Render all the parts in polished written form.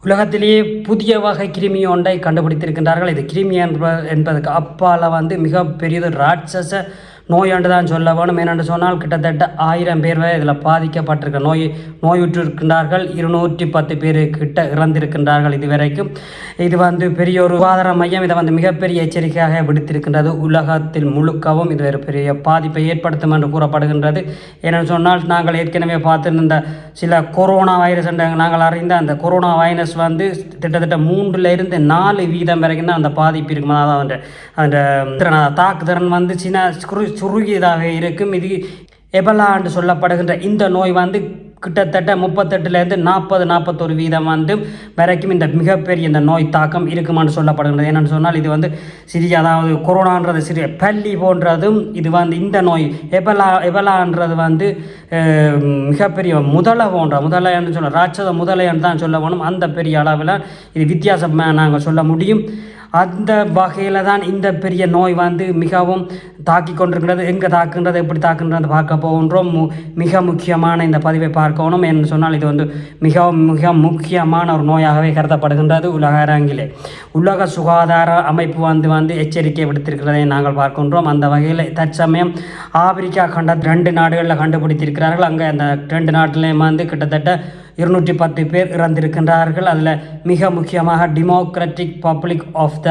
உலகத்திலேயே புதிய வகை கிருமி ஒன்றை கண்டுபிடித்திருக்கின்றார்கள். இது கிருமி என்பதற்கு அப்பால் மிக பெரியது ராட்சச நோய் என்று தான் சொல்ல வேணும். ஏனென்று சொன்னால் கிட்டத்தட்ட 1000 பேர் வரை இதில் பாதிக்கப்பட்டிருக்க நோயுற்றிருக்கின்றார்கள். 210 பேர் கிட்ட இறந்திருக்கின்றார்கள் இதுவரைக்கும். இது பெரிய ஒரு சுகாதார மையம் இதை மிகப்பெரிய எச்சரிக்கையாக விடுத்திருக்கின்றது. உலகத்தில் முழுக்கவும் இது ஒரு பெரிய பாதிப்பை ஏற்படுத்தும் என்று கூறப்படுகின்றது. ஏனென்று சொன்னால் நாங்கள் ஏற்கனவே பார்த்திருந்த சில கொரோனா வைரஸ் என்ற நாங்கள் அறிந்த அந்த கொரோனா வைரஸ் கிட்டத்தட்ட 3-4% வரைக்கும் தான் அந்த பாதிப்பு இருக்கும். அதாவது அந்த தாக்குதிறன் சின்ன சுருகியதாக இருக்கும். இது எபலா என்று சொல்லப்படுகின்ற இந்த நோய் கிட்டத்தட்ட 38-40-41% வரைக்கும் இந்த மிகப்பெரிய இந்த நோய் தாக்கம் இருக்குமான்னு சொல்லப்படுகின்றது. என்னென்னு சொன்னால் இது சிறிய, அதாவது கொரோனான்றது சிறிய பள்ளி போன்றதும் இது இந்த நோய் எபலான்றது மிகப்பெரிய முதலை என்று சொல்ல ராட்சத முதலைன்னு தான் சொல்ல வேணும். அந்த பெரிய அளவில் இது வித்தியாசமாக நாங்கள் சொல்ல முடியும். அந்த வகையில் தான் இந்த பெரிய நோய் மிகவும் தாக்கி கொண்டிருக்கிறது. எங்கே தாக்குன்றது, எப்படி தாக்குன்றது பார்க்க போகின்றோம். மிக முக்கியமான இந்த பதிவை பார்க்கணும். என்று சொன்னால் இது மிக முக்கியமான ஒரு நோயாகவே கருதப்படுகின்றது. உலக அரங்கிலே உலக சுகாதார அமைப்பு எச்சரிக்கை விடுத்திருக்கிறதை நாங்கள் பார்க்கின்றோம். அந்த வகையில் தற்சமயம் ஆப்பிரிக்கா கண்ட 2 நாடுகளில் கண்டுபிடித்திருக்கிறார்கள். அங்கே அந்த 2 நாட்டிலையும் கிட்டத்தட்ட 210 பேர் இறந்திருக்கின்றார்கள். அதில் மிக முக்கியமாக டெமோக்ராட்டிக் பப்ளிக் ஆஃப் த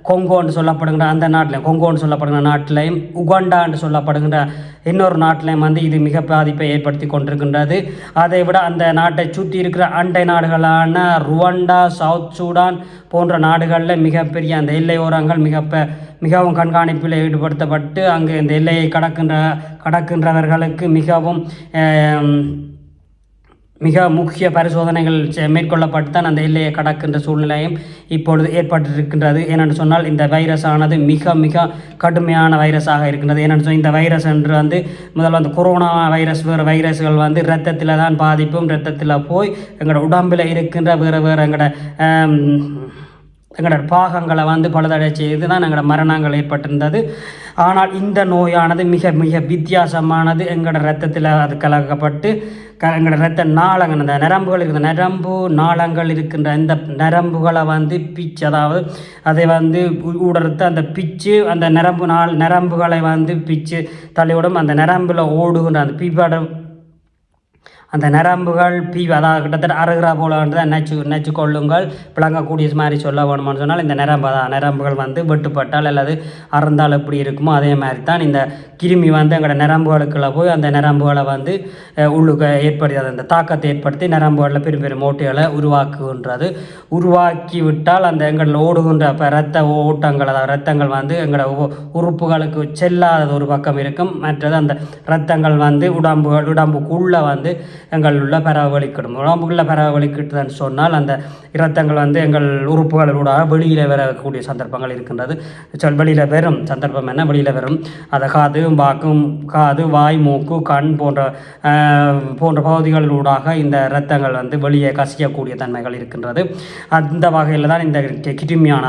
கொங்கோன்னு சொல்லப்படுகின்ற அந்த நாட்டிலையும், கொங்கோன்னு சொல்லப்படுகிற நாட்டிலையும், உகாண்டான்னு சொல்லப்படுகின்ற இன்னொரு நாட்டிலையும் இது மிக பாதிப்பை ஏற்படுத்தி கொண்டிருக்கின்றது. அதை விட அந்த நாட்டை சுற்றி இருக்கிற அண்டை நாடுகளான ருவண்டா, சவுத் சூடான் போன்ற நாடுகளில் மிகப்பெரிய அந்த எல்லையோரங்கள் மிகவும் கண்காணிப்பில் ஈடுபடுத்தப்பட்டு அங்கு இந்த எல்லையை கடக்கின்றவர்களுக்கு மிக முக்கிய பரிசோதனைகள் மேற்கொள்ளப்பட்டு தான் அந்த எல்லையை கடக்கின்ற சூழ்நிலையும் இப்பொழுது ஏற்பட்டிருக்கின்றது. ஏனென்று சொன்னால் இந்த வைரஸ் ஆனது மிக கடுமையான வைரஸாக இருக்கின்றது. ஏனென்று சொன்னால் இந்த வைரஸ் என்று முதல்ல கொரோனா வைரஸ் வேறு வைரஸ்கள் இரத்தத்தில் தான் பாதிப்பும், இரத்தத்தில் போய் எங்களோட உடம்பில் இருக்கின்ற வேறு எங்களோட பாகங்களை பழுதடை செய்து தான் எங்களோட மரணங்கள் ஏற்பட்டிருந்தது. ஆனால் இந்த நோயானது மிக வித்தியாசமானது. எங்களோட இரத்தத்தில் அது கலக்கப்பட்டு எங்களோட இரத்த நாளங்கள், அந்த நரம்புகள் இருக்கிற நரம்பு நாளங்கள் இருக்கின்ற இந்த நரம்புகளை பிச்சு, அதாவது அதை ஊடறுத்து அந்த பிச்சு அந்த நரம்புகளை பிச்சு தள்ளிவிடும். அந்த நரம்பில் ஓடுகின்ற அந்த பீப்பாட அந்த நரம்புகள் அதாவது கிட்டத்தட்ட அருகிற போல தான் நச்சு கொள்ளுங்கள் விளங்கக்கூடிய மாதிரி சொல்ல வேணுமான்னு சொன்னால் இந்த நரம்புகள் வெட்டுப்பட்டால் அல்லது அறந்தால் எப்படி இருக்குமோ அதே மாதிரி தான் இந்த கிருமி எங்களோட நரம்புகளுக்குள்ள போய் அந்த நரம்புகளை உள்ளுக்கு ஏற்படுத்தி அந்த தாக்கத்தை ஏற்படுத்தி நரம்புகளில் பெரிய மூட்டைகளை உருவாக்குகின்றது. உருவாக்கி விட்டால் அந்த எங்களில் ஓடுகின்ற இரத்த ஓட்டங்கள், அதாவது இரத்தங்கள் எங்களோட உறுப்புகளுக்கு செல்லாதது ஒரு பக்கம் இருக்கும். மற்றது அந்த இரத்தங்கள் உடம்புக்குள்ளே எங்களுள்ள பரவலிக்கிடும். உடம்புக்குள்ள பரவலிக்கிட்டுன்னு சொன்னால் அந்த இரத்தங்கள் எங்கள் உறுப்புகளோட வெளியில் வரக்கூடிய சந்தர்ப்பங்கள் இருக்கின்றது. வெளியில் வரும் சந்தர்ப்பம் என்ன, வெளியில் வரும். அதை காது, வாய், மூக்கு, கண் போன்ற பகுதிகளூடாக இந்த இரத்தங்கள் வெளியே கசியக்கூடிய தன்மைகள் இருக்கின்றது. அந்த வகையில் தான் இந்த கிருமியான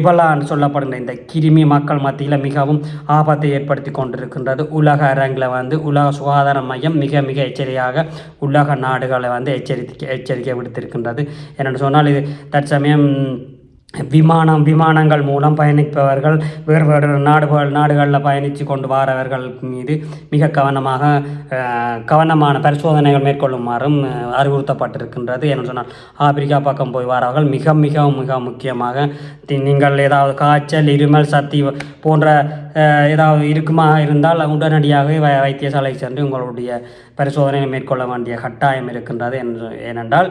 எபலான்னு சொல்லப்படுகின்ற இந்த கிருமி மக்கள் மத்தியில் மிகவும் ஆபத்தை ஏற்படுத்தி கொண்டிருக்கின்றது. உலக அரங்கில் உலக சுகாதார மையம் மிக எச்சரிக்கையாக உலக நாடுகளை எச்சரிக்கை விடுத்திருக்கின்றது. என்னென்னு சொன்னால் இது தற்சமயம் விமானங்கள் மூலம் பயணிப்பவர்கள், வேறு நாடுகளில் பயணித்து கொண்டு வரவர்கள் மீது மிக கவனமான பரிசோதனைகள் மேற்கொள்ளுமாறும் அறிவுறுத்தப்பட்டிருக்கின்றது. என்று சொன்னால் ஆப்பிரிக்கா பக்கம் போய் வரவர்கள் மிக முக்கியமாக நீங்கள் ஏதாவது காய்ச்சல், இருமல், சத்தி போன்ற ஏதாவது இருக்குமாக இருந்தால் உடனடியாக வைத்தியசாலை சென்று உங்களுடைய பரிசோதனையை மேற்கொள்ள வேண்டிய கட்டாயம் இருக்கின்றது. ஏனென்றால்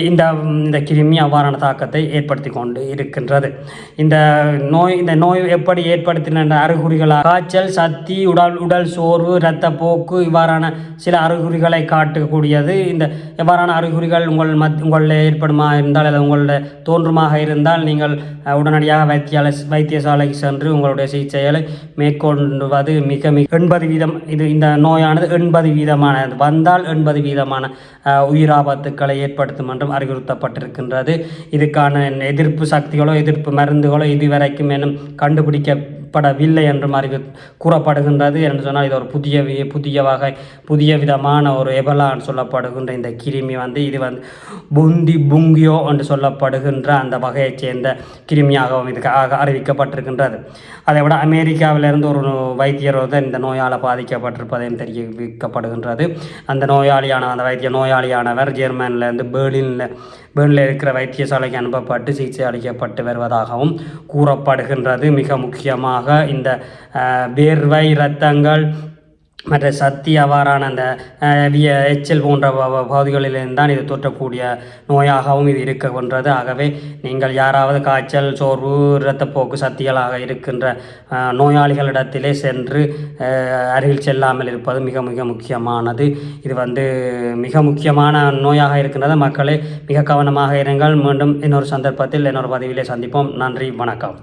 இந்த கிருமி அவ்வாறான தாக்கத்தை ஏற்படுத்தி கொண்டு இருக்கின்றது. இந்த நோய் எப்படி ஏற்படுத்தின அறிகுறிகளாக காய்ச்சல், சத்தி, உடல் சோர்வு, இரத்த போக்கு இவ்வாறான சில அறிகுறிகளை காட்டக்கூடியது. இந்த எவ்வாறான அறிகுறிகள் உங்களில் ஏற்படுமா இருந்தால் அல்லது உங்களுடைய தோன்றுமாக இருந்தால் நீங்கள் உடனடியாக வைத்தியசாலை சென்று உங்களுடைய சிகிச்சைகளை மேற்கொள்வது மிக 80% இந்த நோயானது 80% வந்தால் 80% உயிராபத்துக்களை ஏற்படுத்தும் என்றும் அறிவுறுத்தப்பட்டிருக்கின்றது. இதுக்கான எதிர்ப்பு சக்திகளோ எதிர்ப்பு மருந்துகளோ இதுவரைக்கும் கண்டுபிடிக்க ஏற்படவில்லை என்று மாதிரி கூறப்படுகின்றது. என்று சொன்னால் இது ஒரு புதிய விதமான ஒரு எபலான்னு சொல்லப்படுகின்ற இந்த கிருமி இது புங்கியோ என்று சொல்லப்படுகின்ற அந்த வகையைச் சேர்ந்த கிருமியாகவும் இது அறிவிக்கப்பட்டிருக்கின்றது. அதை விட அமெரிக்காவிலிருந்து ஒரு வைத்தியர் இந்த நோயால் பாதிக்கப்பட்டிருப்பதையும் தெரிவிக்கப்படுகின்றது. அந்த நோயாளியானவர் ஜெர்மனிலிருந்து பேர்லினில் இருக்கிற வைத்தியசாலைக்கு அனுப்பப்பட்டு சிகிச்சை அளிக்கப்பட்டு வருவதாகவும் கூறப்படுகின்றது. மிக முக்கியமாக இந்த வேர்வை இரத்தங்கள் மற்ற சக்தி அவ்வாறான அந்த எச்சல் போன்ற பகுதிகளிலிருந்தான் இது தொற்றக்கூடிய நோயாகவும் இது இருக்கின்றது. ஆகவே நீங்கள் யாராவது காய்ச்சல், சோர்வு, இரத்தப்போக்கு சக்திகளாக இருக்கின்ற நோயாளிகளிடத்திலே சென்று அருகில் செல்லாமல் இருப்பது மிக மிக முக்கியமானது. இது மிக முக்கியமான நோயாக இருக்கின்றது. மக்களே மிக கவனமாக இருங்கள். மீண்டும் இன்னொரு சந்தர்ப்பத்தில் இன்னொரு பதிவிலே சந்திப்போம். நன்றி, வணக்கம்.